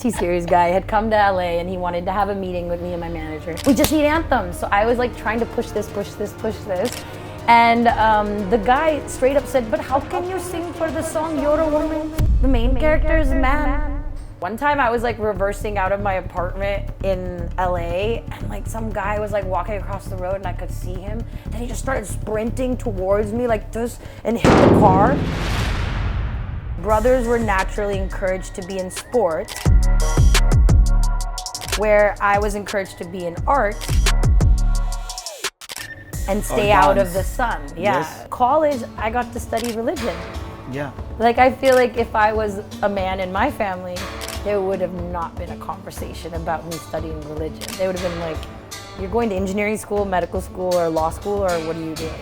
T-Series guy had come to LA and he wanted to have a meeting with me and my manager. We just need anthems. So I was like trying to push this. And the guy straight up said, but how can you sing for the song You're a Woman? The main character is a man. One time I was like reversing out of my apartment in LA and like some guy was like walking across the road and I could see him. Then he just started sprinting towards me like this and hit the car. Brothers were naturally encouraged to be in sport, where I was encouraged to be in art and stay out of the sun. Yeah. Yes. College, I got to study religion. Yeah. Like I feel like if I was a man in my family, there would have not been a conversation about me studying religion. They would have been like, you're going to engineering school, medical school, or law school, or what are you doing?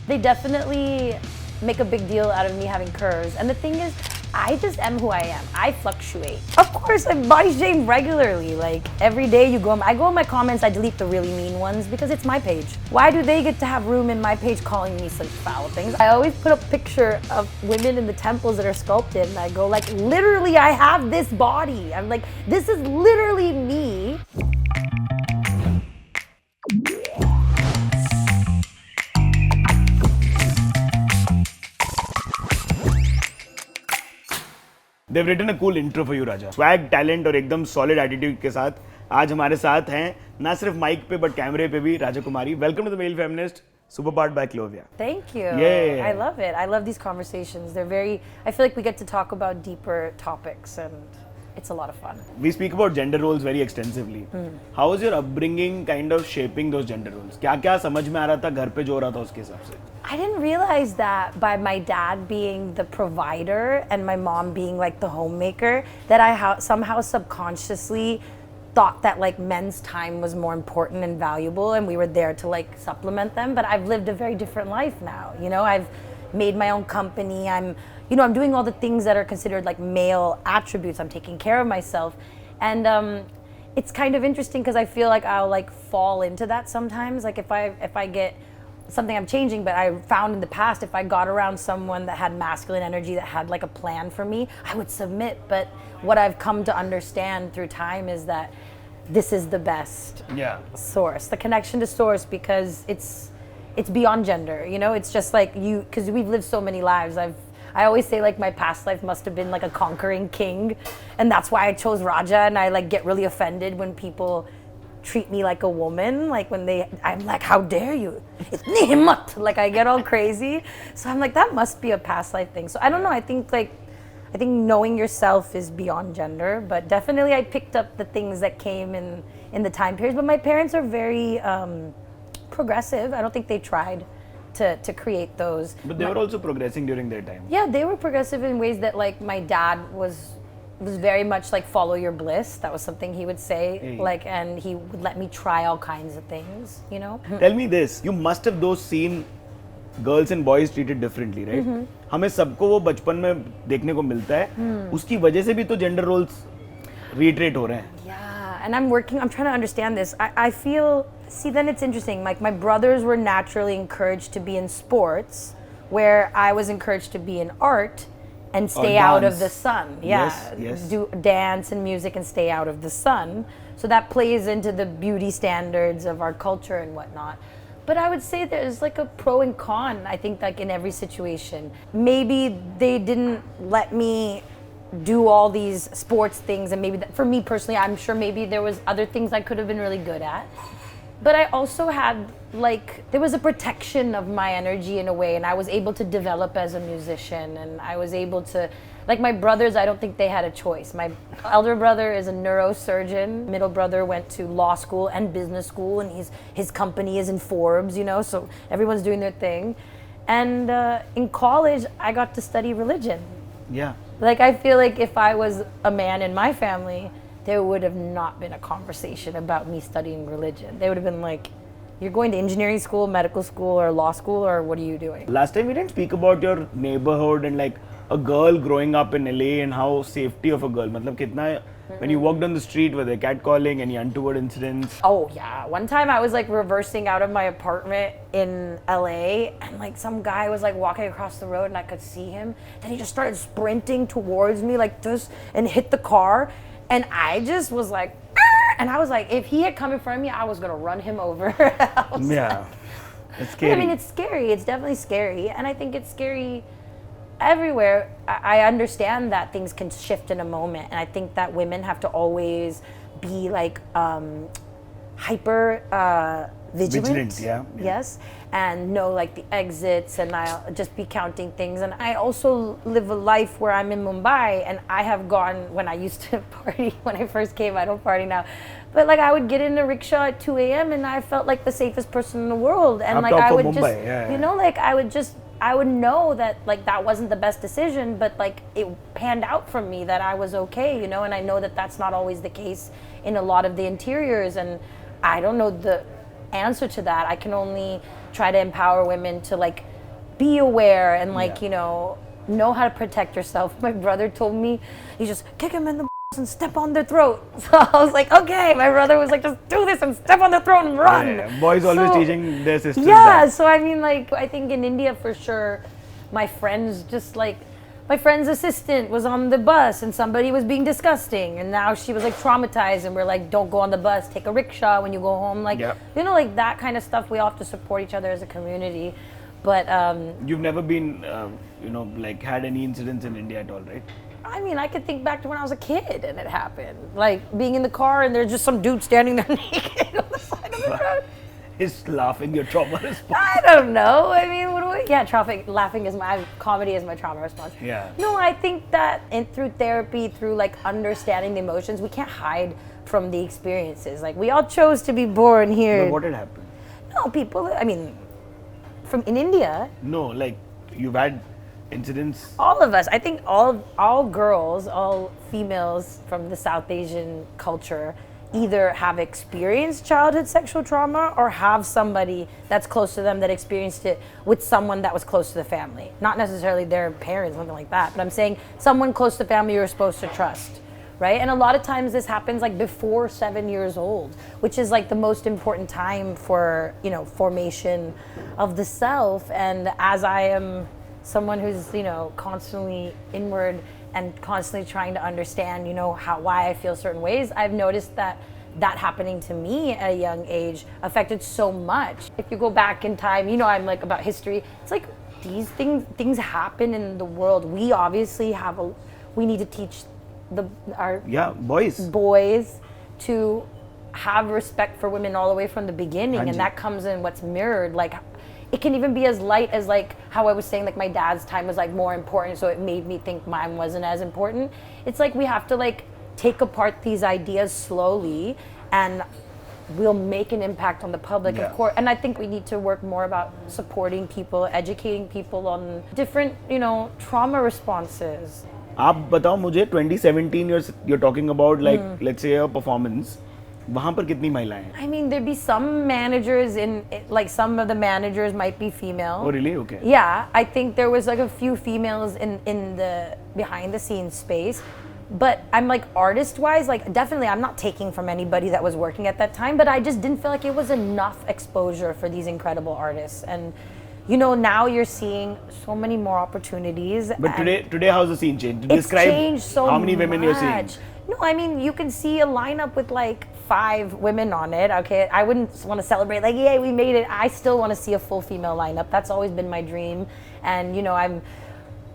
They definitely make a big deal out of me having curves. And the thing is, I just am who I am. I fluctuate. Of course, I body shame regularly. Like every day I go in my comments, I delete the really mean ones because it's my page. Why do they get to have room in my page calling me such foul things? I always put a picture of women in the temples that are sculpted and I go like, literally, I have this body. I'm like, this is literally me. They've written a cool intro for you, Raja. Swag, talent और एकदम solid attitude के साथ आज हमारे साथ हैं ना सिर्फ माइक पे बट कैमरे पे भी राजा कुमारी. Welcome to the Male Feminist, superpowered by Clovia. Thank you. Yeah. I love it. I love these conversations. I feel like we get to talk about deeper topics and it's a lot of fun. We speak about gender roles very extensively. How was your upbringing kind of shaping those gender roles? क्या समझ में आ रहा था घर पे जो हो रहा था उसके हिसाब से? I didn't realize that by my dad being the provider and my mom being like the homemaker, that I somehow subconsciously thought that like men's time was more important and valuable and we were there to like supplement them. But I've lived a very different life now. You know, I've made my own company. I'm doing all the things that are considered like male attributes. I'm taking care of myself. And it's kind of interesting because I feel like I'll like fall into that sometimes. Like if I get something I'm changing, but I found in the past, if I got around someone that had masculine energy, that had like a plan for me, I would submit. But what I've come to understand through time is that this is the best source, the connection to source, because it's beyond gender, you know? It's just like because we've lived so many lives. I always say like my past life must have been like a conquering king, and that's why I chose Raja, and I like get really offended when people treat me like a woman, like I'm like, how dare you? It's himmat. Like I get all crazy. So I'm like, that must be a past life thing. So I don't know, I think knowing yourself is beyond gender, but definitely I picked up the things that came in the time periods. But my parents are very progressive. I don't think they tried to create those. But they were also progressing during their time. Yeah, they were progressive in ways that like my dad was very much like follow your bliss. That was something he would say, like, and he would let me try all kinds of things, you know. Tell me this, you must have those seen girls and boys treated differently, right? हमें सबको वो बचपन में देखने को मिलता है. उसकी वजह से भी तो gender roles reiterate हो रहे हैं. Yeah, and I'm trying to understand this. I feel, then it's interesting. Like my brothers were naturally encouraged to be in sports, where I was encouraged to be in art and stay out of the sun. Yes. Do dance and music and stay out of the sun. So that plays into the beauty standards of our culture and whatnot. But I would say there's like a pro and con, I think, like in every situation. Maybe they didn't let me do all these sports things, and maybe for me personally, I'm sure maybe there was other things I could have been really good at. But I also had there was a protection of my energy in a way, and I was able to develop as a musician, and I was able to, like my brothers, I don't think they had a choice. My elder brother is a neurosurgeon. Middle brother went to law school and business school, and his company is in Forbes, you know, so everyone's doing their thing. And in college, I got to study religion. Yeah. Like I feel like if I was a man in my family, there would have not been a conversation about me studying religion. They would have been like, you're going to engineering school, medical school, or law school, or what are you doing? Last time we didn't speak about your neighborhood and like a girl growing up in LA and how safety of a girl. मतलब कितना, when you walked on the street, were there catcalling, any untoward incidents? Oh yeah, one time I was like reversing out of my apartment in LA and like some guy was like walking across the road and I could see him. Then he just started sprinting towards me like this and hit the car. And I just was like, "Arr!" And I was like, if he had come in front of me, I was gonna run him over. Yeah, it's scary. I mean, it's scary. It's definitely scary. And I think it's scary everywhere. I understand that things can shift in a moment. And I think that women have to always be like hyper vigilant. Yeah. Yes. And know like the exits, and I'll just be counting things. And I also live a life where I'm in Mumbai, and I have gone, when I used to party, when I first came, I don't party now, but like I would get in a rickshaw at 2 a.m. and I felt like the safest person in the world. And like I would Mumbai. just, you know, like I would know that like that wasn't the best decision, but like it panned out for me that I was okay, you know, and I know that that's not always the case in a lot of the interiors, and I don't know the answer to that. I can only try to empower women to like be aware and like, you know how to protect yourself. My brother told me, you just kick him in the and step on their throat. So I was like, okay. My brother was like, just do this and step on their throat and run. Yeah. Boys always teaching their sisters. Yeah, so I mean, like, I think in India for sure, my friends just like, my friend's assistant was on the bus and somebody was being disgusting, and now she was like traumatized, and we're like, don't go on the bus, take a rickshaw when you go home. Like, you know, like that kind of stuff. We all have to support each other as a community. But you've never been, you know, like had any incidents in India at all, right? I mean, I could think back to when I was a kid and it happened. Like being in the car and there's just some dude standing there naked on the side of the road. Is laughing your trauma response? I don't know. I mean, what do we? Yeah, laughing is comedy is my trauma response. Yeah. No, I think that through therapy, through like understanding the emotions, we can't hide from the experiences. Like we all chose to be born here. But what had happened? No, people. I mean, in India. No, like you've had incidents. All of us. I think all girls, all females from the South Asian culture either have experienced childhood sexual trauma or have somebody that's close to them that experienced it with someone that was close to the family. Not necessarily their parents, something like that, but I'm saying someone close to the family you're supposed to trust, right? And a lot of times this happens like before 7 years old, which is like the most important time for, you know, formation of the self. And as I am someone who's, you know, constantly inward and constantly trying to understand, you know, why I feel certain ways, I've noticed that happening to me at a young age affected so much. If you go back in time, you know, I'm like about history, it's like these things happen in the world. We obviously we need to teach our boys to have respect for women all the way from the beginning, and that comes in what's mirrored. Like it can even be as light as like how I was saying, like my dad's time was like more important, so it made me think mine wasn't as important. It's like we have to like take apart these ideas slowly, and we'll make an impact on the public, of course. And I think we need to work more about supporting people, educating people on different, you know, trauma responses. आप बताओ मुझे 2017 you're talking about like let's say a performance. वहाँ पर कितनी महिलाएं हैं? I mean, there'd be some managers like some of the managers might be female. Oh, really? Okay. Yeah, I think there was like a few females in the behind the scenes space. But I'm like artist-wise, like definitely I'm not taking from anybody that was working at that time, but I just didn't feel like it was enough exposure for these incredible artists. And you know, now you're seeing so many more opportunities. But today how's the scene changed? Describe changed so how many women you're seeing. No, I mean, you can see a lineup with like 5 women on it. Okay, I wouldn't want to celebrate like, yay, we made it. I still want to see a full female lineup. That's always been my dream. And you know, I'm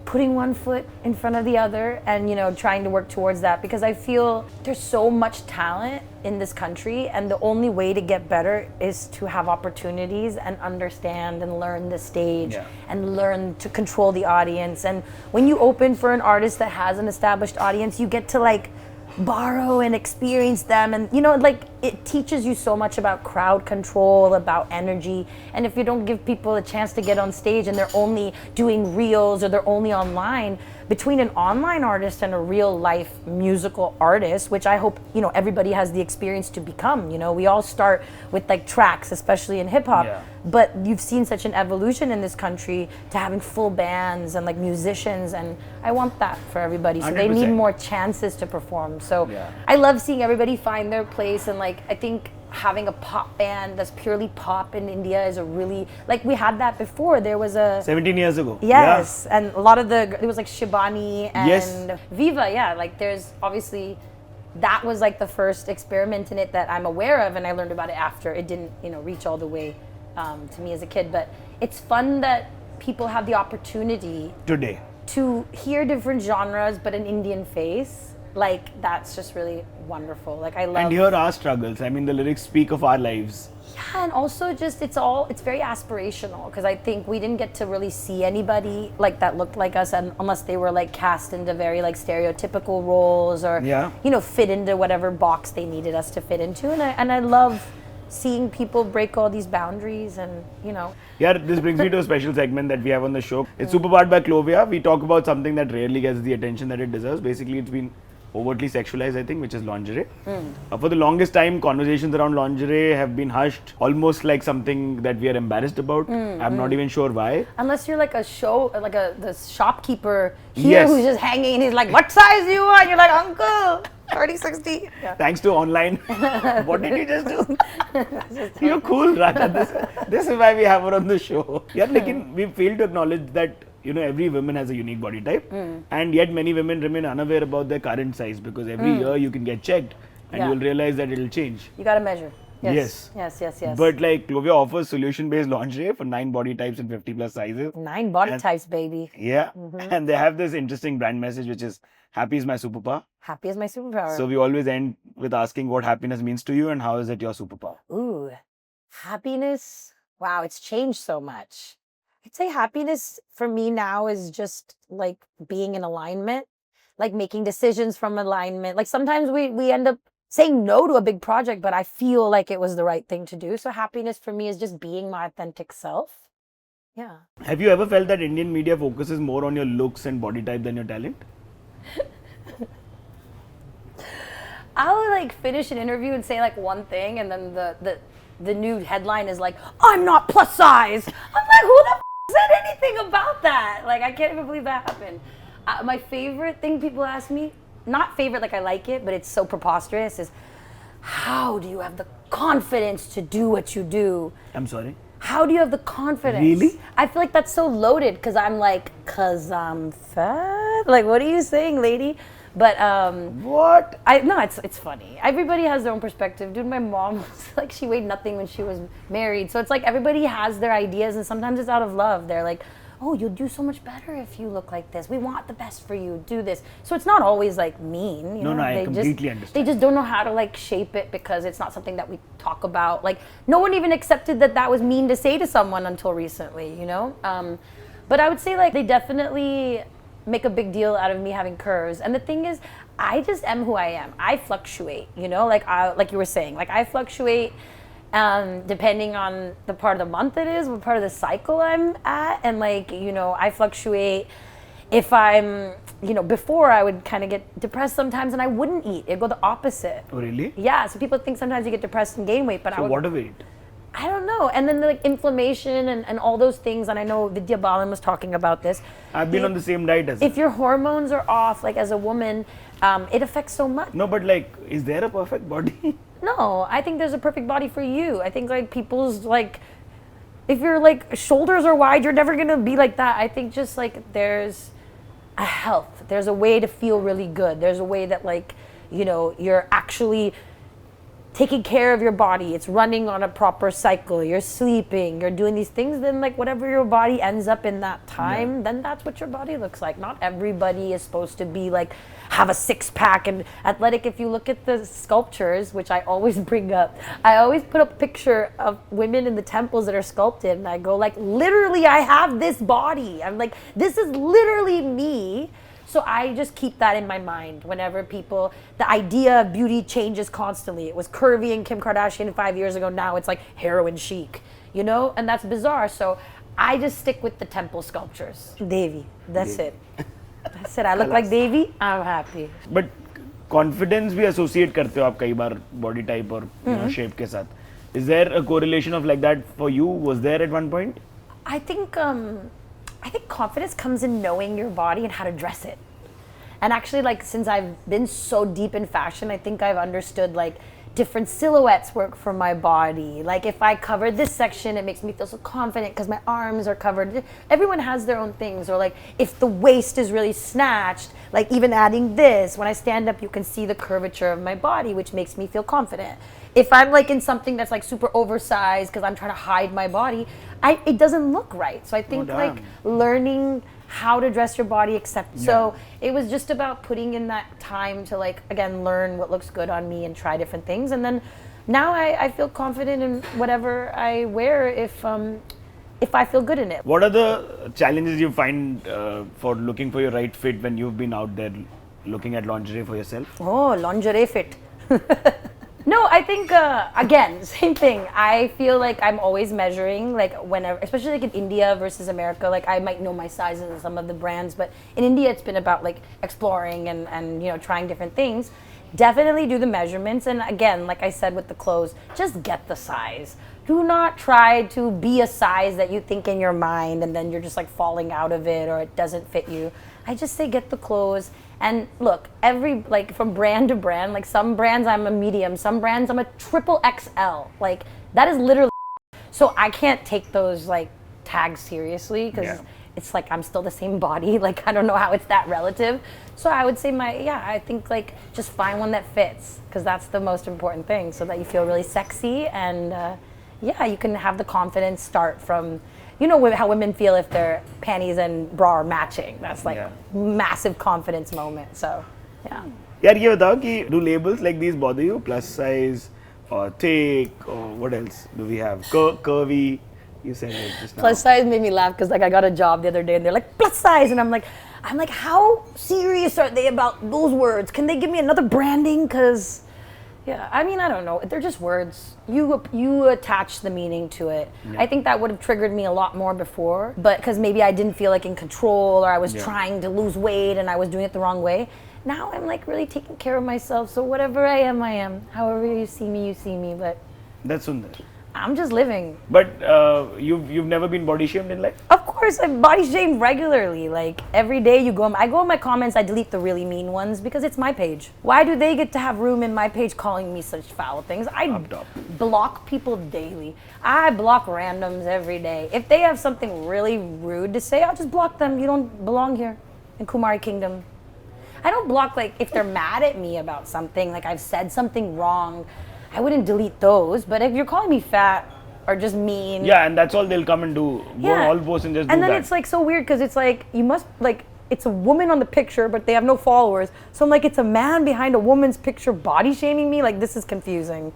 putting one foot in front of the other and, you know, trying to work towards that, because I feel there's so much talent in this country, and the only way to get better is to have opportunities and understand and learn the stage and learn to control the audience. And when you open for an artist that has an established audience, you get to like borrow and experience them, and you know, like it teaches you so much about crowd control, about energy. And if you don't give people a chance to get on stage and they're only doing reels or they're only online, between an online artist and a real life musical artist, which I hope, you know, everybody has the experience to become. You know, we all start with like tracks, especially in hip hop, but you've seen such an evolution in this country to having full bands and like musicians, and I want that for everybody. So 100%. They need more chances to perform. So I love seeing everybody find their place, and like I think having a pop band that's purely pop in India is a really, like we had that before. There was a 17 years ago. Yes, and a lot of it was like Shibani and Viva. Yeah, like there's obviously that was like the first experiment in it that I'm aware of, and I learned about it after. It didn't, reach all the way to me as a kid. But it's fun that people have the opportunity today to hear different genres, but an Indian face. Like, that's just really wonderful. Like, I love. and hear our struggles. I mean, the lyrics speak of our lives. Yeah, and also just it's very aspirational, because I think we didn't get to really see anybody like that looked like us, and unless they were like cast into very like stereotypical roles or fit into whatever box they needed us to fit into, and I love seeing people break all these boundaries, and Yeah, this brings me to a special segment that we have on the show. It's Superpowered by Clovia. We talk about something that rarely gets the attention that it deserves. Basically, it's been overtly sexualized, I think, which is lingerie. For the longest time, conversations around lingerie have been hushed, almost like something that we are embarrassed about. I'm not even sure why. Unless you're like the shopkeeper here who's just hanging and he's like, what size do you want? You're like, uncle, 30, 60. Yeah. Thanks to online. What did you just do? You're cool, Raja. This is why we have her on the show. Yeah, lekin we fail to acknowledge that every woman has a unique body type, and yet many women remain unaware about their current size, because every year you can get checked and you will realize that it will change. You gotta measure. Yes. But like Clovia offers solution-based lingerie for 9 body types and 50 plus sizes. 9 body types, baby. Yeah. And they have this interesting brand message, which is happy is my superpower. Happy is my superpower. So we always end with asking what happiness means to you and how is it your superpower? Ooh, happiness. Wow, it's changed so much. I'd say happiness for me now is just like being in alignment, like making decisions from alignment. Like sometimes we end up saying no to a big project, but I feel like it was the right thing to do. So happiness for me is just being my authentic self. Yeah. Have you ever felt that Indian media focuses more on your looks and body type than your talent? I'll like finish an interview and say like one thing, and then the new headline is like, I'm not plus size. I'm like, who the said anything about that? Like, I can't even believe that happened. My favorite thing people ask me, not favorite like I like it, but it's so preposterous, is how do you have the confidence to do what you do? I'm sorry? How do you have the confidence? Really? I feel like that's so loaded, because I'm like, because I'm fat? Like, what are you saying, lady? But what? No, it's funny. Everybody has their own perspective. Dude, my mom was like, she weighed nothing when she was married. So it's like everybody has their ideas, and sometimes it's out of love. They're like, oh, you'll do so much better if you look like this. We want the best for you. Do this. So it's not always like mean. No, I completely understand. They just don't know how to like shape it, because it's not something that we talk about. Like, no one even accepted that was mean to say to someone until recently, But I would say like they definitely make a big deal out of me having curves. And the thing is, I just am who I am. I fluctuate, like you were saying, like I fluctuate depending on the part of the month it is, what part of the cycle I'm at. And like, I fluctuate. If I'm, before I would kind of get depressed sometimes and I wouldn't eat. It'd go the opposite. Oh, really? Yeah, so people think sometimes you get depressed and gain weight, but so what do we eat? I don't know. And then like inflammation and all those things. And I know Vidya Balan was talking about this. I've been on the same diet as if your hormones are off, like as a woman, it affects so much. No, but like, is there a perfect body? No, I think there's a perfect body for you. I think like people's like, if your like shoulders are wide, you're never gonna be like that. I think just like there's a health. There's a way to feel really good. There's a way that like, you're actually taking care of your body. It's running on a proper cycle. You're sleeping. You're doing these things. Then like whatever your body ends up in that time, then that's what your body looks like. Not everybody is supposed to be like have a 6-pack and athletic. If you look at the sculptures, which I always bring up, I always put up a picture of women in the temples that are sculpted, and I go like, literally, I have this body. I'm like, this is literally me. So I just keep that in my mind whenever the idea of beauty changes constantly. It was curvy and Kim Kardashian 5 years ago. Now it's like heroin chic, and that's bizarre. So I just stick with the temple sculptures. Devi, that's it. That's it. I look like Devi, I'm happy. But confidence we associate karte ho aap kai baar body type or shape ke sath. Is there a correlation of like that for you? Was there at one point? I think confidence comes in knowing your body and how to dress it. And actually, like, since I've been so deep in fashion, I think I've understood like different silhouettes work for my body. Like if I cover this section, it makes me feel so confident because my arms are covered. Everyone has their own things. Or like if the waist is really snatched, like even adding this, when I stand up, you can see the curvature of my body, which makes me feel confident. If I'm like in something that's like super oversized because I'm trying to hide my body, it doesn't look right. So I think like learning how to dress your body, so it was just about putting in that time to like again learn what looks good on me and try different things, and then now I feel confident in whatever I wear if I feel good in it. What are the challenges you find for looking for your right fit when you've been out there looking at lingerie for yourself? Oh, lingerie fit. No, I think, again, same thing. I feel like I'm always measuring, like whenever, especially like in India versus America, like I might know my sizes in some of the brands, but in India it's been about like exploring and you know, trying different things. Definitely do the measurements, and again, like I said with the clothes, just get the size. Do not try to be a size that you think in your mind and then you're just like falling out of it or it doesn't fit you. I just say get the clothes. And look, like from brand to brand, like some brands I'm a medium, some brands I'm a triple XL. Like that is literally, so I can't take those like tags seriously because it's like I'm still the same body. Like I don't know how it's that relative. So I would say I think like just find one that fits because that's the most important thing, so that you feel really sexy and you can have the confidence start from, you know how women feel if their panties and bra are matching. That's like massive confidence moment. So, yeah. यार ये बताओ कि do labels like these bother you? Plus size or thick or what else do we have? Curvy. You said it just now. Plus size made me laugh because like I got a job the other day and they're like plus size and I'm like how serious are they about those words? Can they give me another branding? Because yeah, I mean, I don't know. They're just words. You attach the meaning to it. Yeah. I think that would have triggered me a lot more before, but because maybe I didn't feel like in control or I was trying to lose weight and I was doing it the wrong way. Now I'm like really taking care of myself. So whatever I am, I am. However you see me, you see me. But that's sundar. I'm just living. But you've never been body shamed in life? Of course, I'm body shamed regularly. Like every day I go in my comments, I delete the really mean ones because it's my page. Why do they get to have room in my page calling me such foul things? I block people daily. I block randoms every day. If they have something really rude to say, I'll just block them. You don't belong here in Kumari Kingdom. I don't block like if they're mad at me about something, like I've said something wrong. I wouldn't delete those, but if you're calling me fat or just mean, and that's all they'll come and do. Go on all posts and just do that. And then it's like so weird because it's like you must like it's a woman on the picture, but they have no followers. So I'm like, it's a man behind a woman's picture body shaming me. Like this is confusing.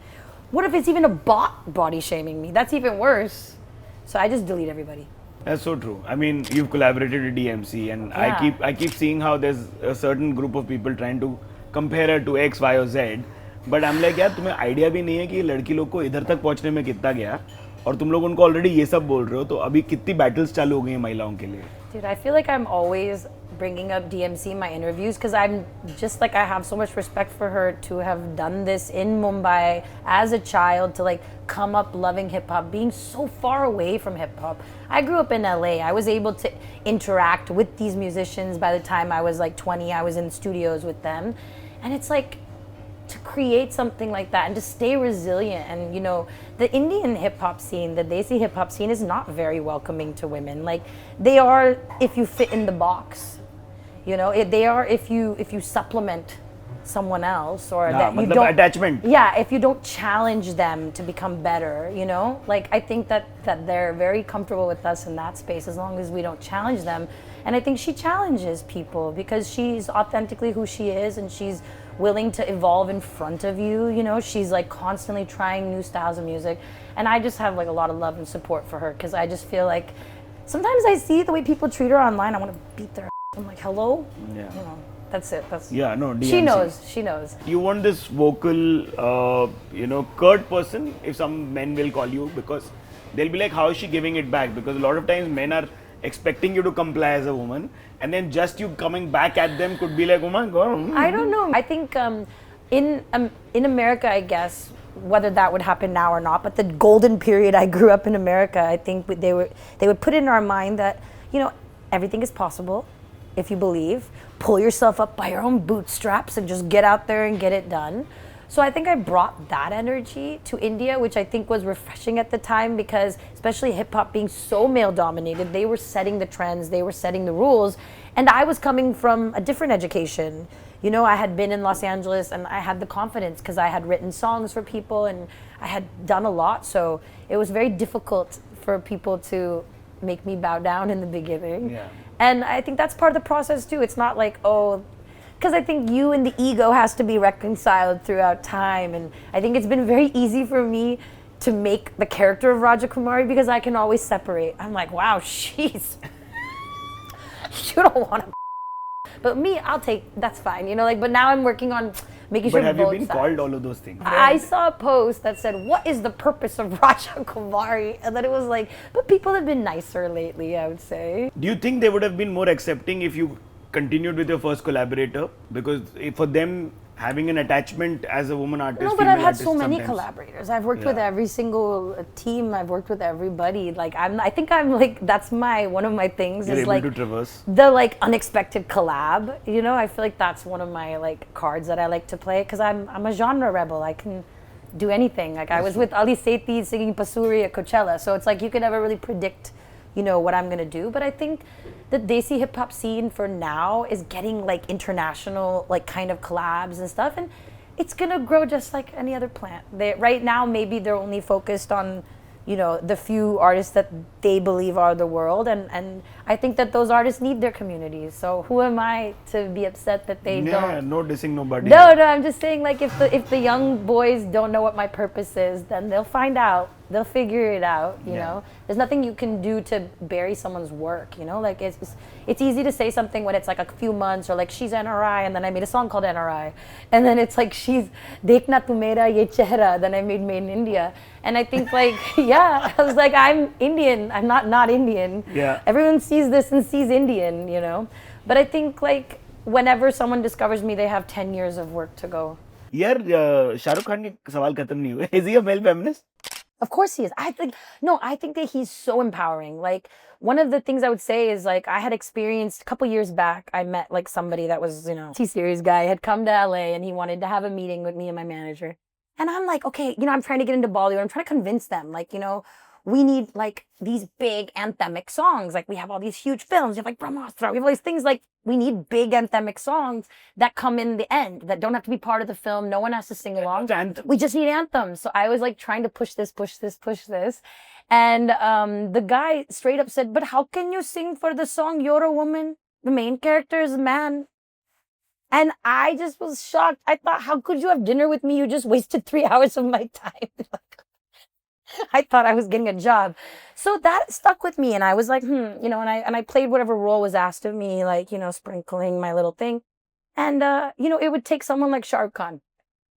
What if it's even a bot body shaming me? That's even worse. So I just delete everybody. That's so true. I mean, you've collaborated with Dee MC, and I keep seeing how there's a certain group of people trying to compare her to X, Y, or Z. But I am like यार तुम्हें idea भी नहीं है कि लड़की लोग को इधर तक पहुंचने में कितना गया और तुम लोग उनको ऑलरेडी ये सब बोल रहे हो, तो अभी कितनी बैटल्स चालू हो गई हैं महिलाओं के लिए? Dude, I feel like I'm always bringing up Dee MC in my interviews because I'm just like I have so much respect for her to have done this in Mumbai as a child, to like come up loving hip hop, being so far away from hip hop. I grew up in LA. I was able to interact with these musicians by the time I was like 20. I was in studios with them, and it's like to create something like that and to stay resilient. And you know, the Indian hip hop scene, the Desi hip hop scene is not very welcoming to women. Like they are if you fit in the box, you know, they are if you supplement someone else or that you don't attachment. Yeah, if you don't challenge them to become better, you know, like I think that they're very comfortable with us in that space as long as we don't challenge them. And I think she challenges people because she's authentically who she is and she's willing to evolve in front of you, you know. She's like constantly trying new styles of music, and I just have like a lot of love and support for her because I just feel like sometimes I see the way people treat her online, I want to beat their ass. I'm like, hello? You know, that's it. That's DMC. She knows. You want this vocal, you know, curt person if some men will call you, because they'll be like, how is she giving it back? Because a lot of times men are expecting you to comply as a woman, and then just you coming back at them could be like, oh my god. I don't know. I think in America, I guess, whether that would happen now or not, but the golden period I grew up in America, I think they would put in our mind that, you know, everything is possible. if you believe. Pull yourself up by your own bootstraps and just get out there and get it done. So I think I brought that energy to India, which I think was refreshing at the time because especially hip hop being so male dominated, they were setting the trends, they were setting the rules. And I was coming from a different education. You know, I had been in Los Angeles and I had the confidence because I had written songs for people and I had done a lot. So it was very difficult for people to make me bow down in the beginning. Yeah. And I think that's part of the process too. It's not like, oh, because I think you and the ego has to be reconciled throughout time. And I think it's been very easy for me to make the character of Raja Kumari because I can always separate. I'm like, wow, she's, you don't want to, but me, I'll take, that's fine. You know, like, but now I'm working on making sure But have you both been sides. called all of those things? I saw a post that said, what is the purpose of Raja Kumari? And then it was like, but people have been nicer lately, I would say. Do you think they would have been more accepting if you continued with your first collaborator? Because for them, having an attachment as a woman artist, No, but I've female had so artist many sometimes- collaborators. I've worked with Yeah. every single team. I've worked with everybody. Like I think I'm like, that's one of my things You're is able like to traverse. the like unexpected collab. You know, I feel like that's one of my like cards that I like to play because I'm a genre rebel. I can do anything. Like I was with Ali Sethi singing Pasuri at Coachella, so it's like you can never really predict, you know, what I'm gonna do. But I think the Desi hip hop scene for now is getting like international like kind of collabs and stuff, and it's gonna grow just like any other plant. Right now maybe they're only focused on, you know, the few artists that they believe are the world, and I think that those artists need their communities. So who am I to be upset that they don't? No dissing nobody. No, I'm just saying like if the young boys don't know what my purpose is, then they'll find out. They'll figure it out, you know. There's nothing you can do to bury someone's work, you know. Like it's easy to say something when it's like a few months or like she's NRI and then I made a song called NRI. And then it's like she's Dekhna tu mera ye chehra, then I made Made in India. And I think like yeah, I was like I'm Indian. I'm not Indian. Yeah. Everyone sees this and sees Indian, you know. But I think like whenever someone discovers me, they have 10 years of work to go. यार शाहरुख खान के सवाल खत्म नहीं हुए. Is he a male feminist? Of course he is. I think that he's so empowering. Like one of the things I would say is like I had experienced a couple years back, I met like somebody that was, you know, T-series guy had come to LA and he wanted to have a meeting with me and my manager. And I'm like, okay, you know, I'm trying to get into Bollywood. I'm trying to convince them like, you know, we need like these big anthemic songs. Like we have all these huge films. You have like Brahmastra. We have all these things like we need big anthemic songs that come in the end that don't have to be part of the film. No one has to sing along. We just need anthems. So I was like trying to push this. And the guy straight up said, but how can you sing for the song You're a Woman? The main character is a man. And I just was shocked. I thought, how could you have dinner with me? You just wasted 3 hours of my time. I thought I was getting a job. So that stuck with me. And I was like, you know, and I played whatever role was asked of me, like, you know, sprinkling my little thing. And, you know, it would take someone like Shah Rukh Khan,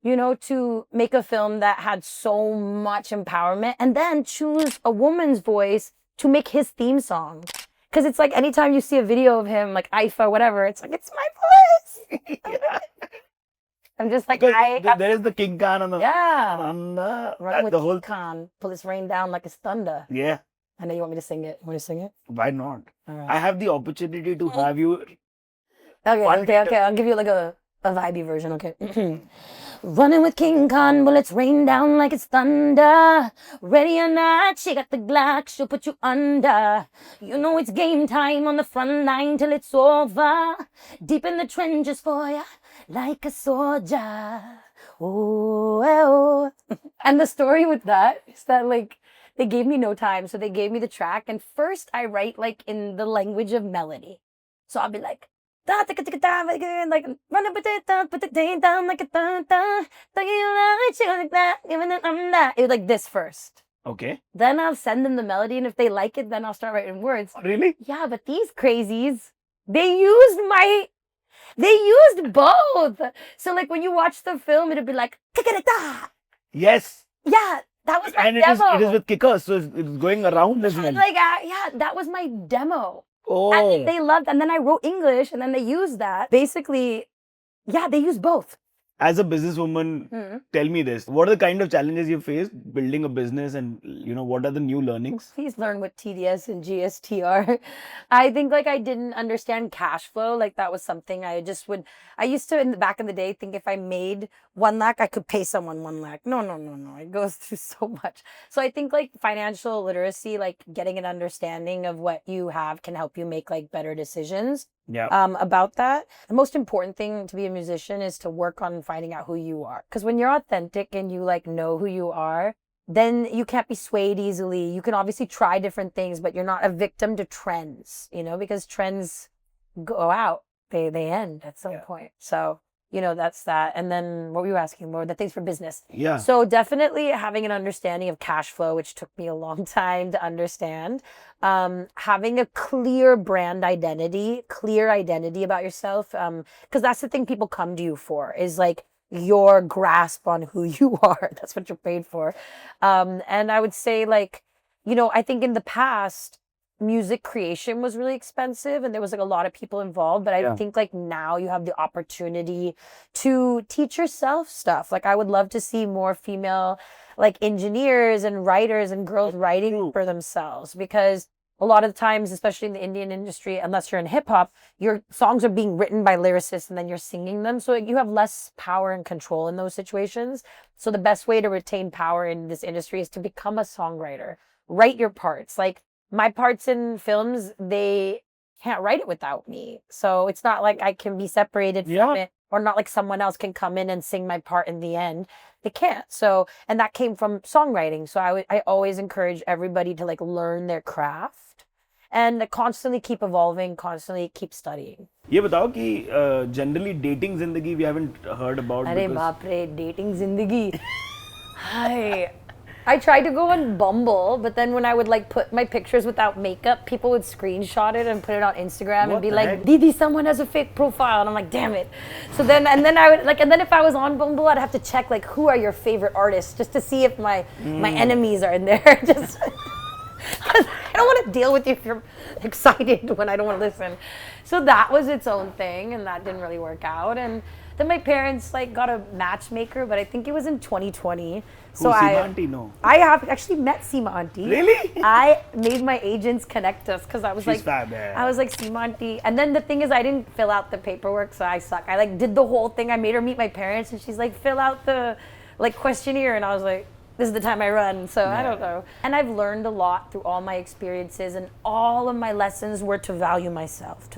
you know, to make a film that had so much empowerment and then choose a woman's voice to make his theme song. Because it's like anytime you see a video of him, like Aifa, whatever, it's like, it's my voice. I'm just like, there is the King Khan on the Run with the whole Khan, pull this rain down like it's thunder. yeah. I know you want me to sing it. Want to sing it? Why not? All right. I have the opportunity to have you. Okay. I'll give you like a vibey version. Okay. Running with King Khan, bullets rain down like it's thunder. Ready or not, she got the Glock, she'll put you under. You know it's game time on the front line till it's over. Deep in the trenches for ya, like a soldier. Oh. And the story with that is that like, they gave me no time, so they gave me the track. And first I write like in the language of melody. So I'll be like, like run put it down like a it was like this first. Okay. Then I'll send them the melody, and if they like it, then I'll start writing words. Really? Yeah, but these crazies, they used both. So like when you watch the film, it'll be like Yes. yeah, that was my And demo. it is with kickers, so it's going around as well. Like yeah, that was my demo. Oh. And they loved, and then I wrote English, and then they used that. Basically, yeah, they used both. As a businesswoman, tell me this. What are the kind of challenges you faced building a business and, what are the new learnings? Please learn what TDS and GST are. I think like I didn't understand cash flow. Like that was something I used to back in the day think if I made 1 lakh, I could pay someone 1 lakh. No. It goes through so much. So I think like financial literacy, like getting an understanding of what you have can help you make like better decisions. Yeah. About that. The most important thing to be a musician is to work on finding out who you are. Because when you're authentic and you like know who you are, then you can't be swayed easily. You can obviously try different things, but you're not a victim to trends, because trends go out. They end at some point. So, that's that. And then what were you asking? More the things for business. Yeah. So definitely having an understanding of cash flow, which took me a long time to understand. Having a clear brand identity, clear identity about yourself. Because that's the thing people come to you for is like your grasp on who you are. That's what you're paid for. And I would say like, I think in the past, music creation was really expensive and there was like a lot of people involved, but I think like now you have the opportunity to teach yourself stuff. Like I would love to see more female like engineers and writers and girls writing for themselves, because a lot of times, especially in the Indian industry, unless you're in hip hop, your songs are being written by lyricists and then you're singing them. So you have less power and control in those situations. So the best way to retain power in this industry is to become a songwriter. Write your parts. Like my parts in films, they can't write it without me. So it's not like I can be separated from it, or not like someone else can come in and sing my part in the end. They can't. So, and that came from songwriting. So I always encourage everybody to like learn their craft and constantly keep evolving, constantly keep studying. ये बताओ कि generally dating zindagi we haven't heard about. अरे बाप रे, dating zindagi. I tried to go on Bumble, but then when I would like put my pictures without makeup, people would screenshot it and put it on Instagram and be like, Didi, someone has a fake profile. And I'm like, damn it. So then, and then if I was on Bumble, I'd have to check like, who are your favorite artists, just to see if my enemies are in there. Just, I don't want to deal with you if you're excited when I don't want to listen. So that was its own thing, and that didn't really work out. And then my parents like got a matchmaker, but I think it was in 2020. So Seema Auntie? No. I have actually met Seema Auntie. Really? I made my agents connect us because I was She's fab, yeah. I was like, Seema Auntie. And then the thing is, I didn't fill out the paperwork, so I suck. I like did the whole thing. I made her meet my parents, and she's like, fill out the like questionnaire, and I was like, this is the time I run, so I don't know. And I've learned a lot through all my experiences, and all of my lessons were to value myself,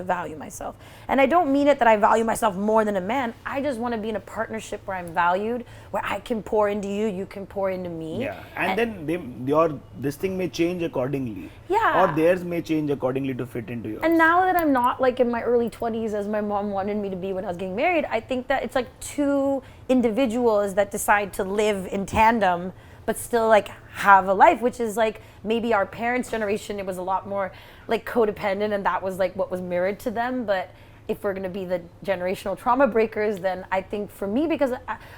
And I don't mean it that I value myself more than a man. I just want to be in a partnership where I'm valued, where I can pour into you, you can pour into me. Yeah, and then this thing may change accordingly. Yeah. Or theirs may change accordingly to fit into yours. And now that I'm not like in my early 20s as my mom wanted me to be when I was getting married, I think that it's like two individuals that decide to live in tandem but still like have a life, which is like maybe our parents' generation, it was a lot more like codependent and that was like what was mirrored to them. But if we're gonna be the generational trauma breakers, then I think for me, because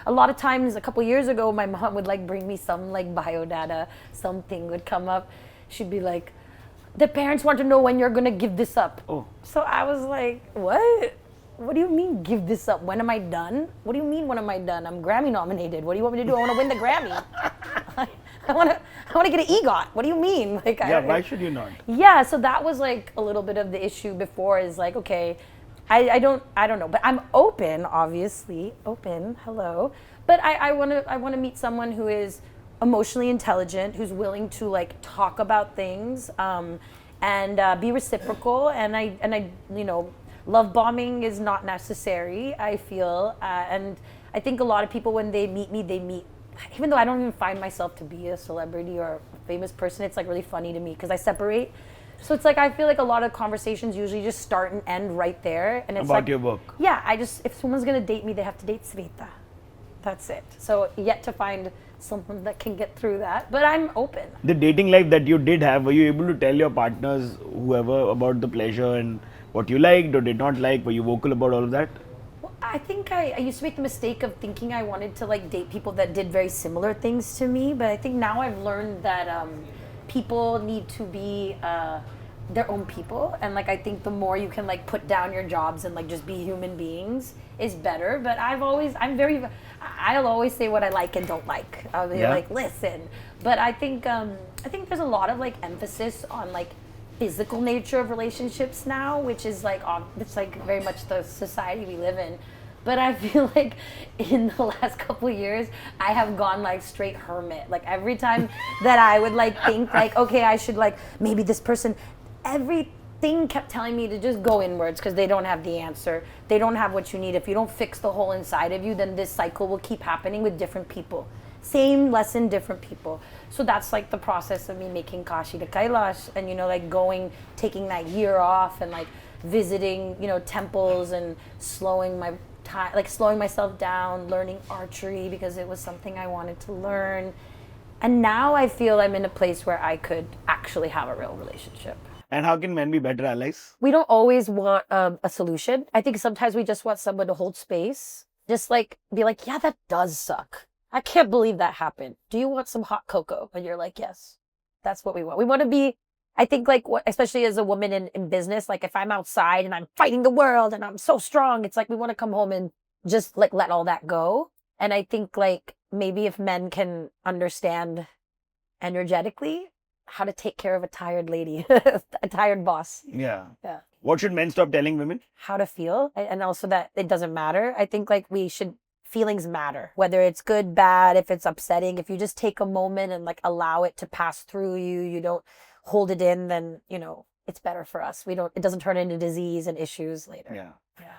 a lot of times a couple years ago, my mom would like bring me some like biodata, something would come up. She'd be like, the parents want to know when you're gonna give this up. Oh. So I was like, what? What do you mean give this up? When am I done? What do you mean when am I done? I'm Grammy nominated. What do you want me to do? I want to win the Grammy. I want to get an EGOT. What do you mean? Like, why should you not? Yeah, so that was like a little bit of the issue before, is like, okay, I don't know, but I'm open, obviously, hello. But I want to meet someone who is emotionally intelligent, who's willing to like talk about things, and be reciprocal, and I love bombing is not necessary, I feel. And I think a lot of people, when they meet me, even though I don't even find myself to be a celebrity or a famous person, it's like really funny to me because I separate. So it's like, I feel like a lot of conversations usually just start and end right there. And it's about like, your work. Yeah, if someone's going to date me, they have to date Svetha. That's it. So yet to find someone that can get through that, but I'm open. The dating life that you did have, were you able to tell your partners, whoever, about the pleasure and what you liked or did not like? Were you vocal about all of that? Well, I think I used to make the mistake of thinking I wanted to like date people that did very similar things to me, but I think now I've learned that people need to be their own people, and like I think the more you can like put down your jobs and like just be human beings is better. But I'll always say what I like and don't like. I'll be like, listen. But I think there's a lot of like emphasis on like physical nature of relationships now, which is like it's like very much the society we live in. But I feel like in the last couple of years, I have gone like straight hermit. Like every time that I would like think like, okay, I should like maybe this person, everything kept telling me to just go inwards because they don't have the answer. They don't have what you need. If you don't fix the hole inside of you, then this cycle will keep happening with different people. Same lesson, different people. So that's like the process of me making Kashi to Kailash, and like taking that year off and like visiting temples and slowing myself down, learning archery because it was something I wanted to learn. And now I feel I'm in a place where I could actually have a real relationship. And how can men be better allies? We don't always want a solution. I think sometimes we just want someone to hold space. Just like be like, yeah, that does suck. I can't believe that happened. Do you want some hot cocoa? And you're like, yes, that's what we want. We want to be, I think like, especially as a woman in business, like if I'm outside and I'm fighting the world and I'm so strong, it's like we want to come home and just like let all that go. And I think like maybe if men can understand energetically how to take care of a tired lady, a tired boss. Yeah. What should men stop telling women? How to feel, and also that it doesn't matter. I think like feelings matter, whether it's good, bad, if it's upsetting. If you just take a moment and like allow it to pass through you don't hold it in, then it's better for us. It doesn't turn into disease and issues later. Yeah.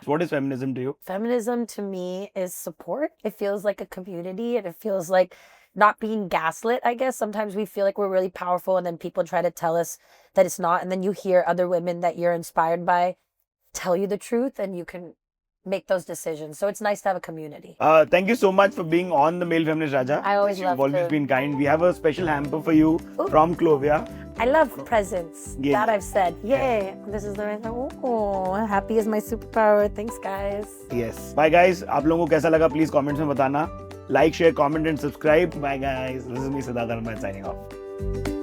So what is feminism to you? Feminism to me is support. It feels like a community, and it feels like not being gaslit, I guess. Sometimes we feel like we're really powerful, and then people try to tell us that it's not, and then you hear other women that you're inspired by tell you the truth, and you can make those decisions. So it's nice to have a community. Thank you so much for being on the Male Feminist Raja. I always love You've always been kind. We have a special hamper for you from Clovia. I love presents. Yeah. That I've said. Yay. This is the right. Oh, happy is my superpower. Thanks, guys. Yes. Bye, guys. आप लोगों को कैसा लगा? Please comments में बताना. Like, share, comment and subscribe. Bye, guys. This is me, Siddharth, signing off.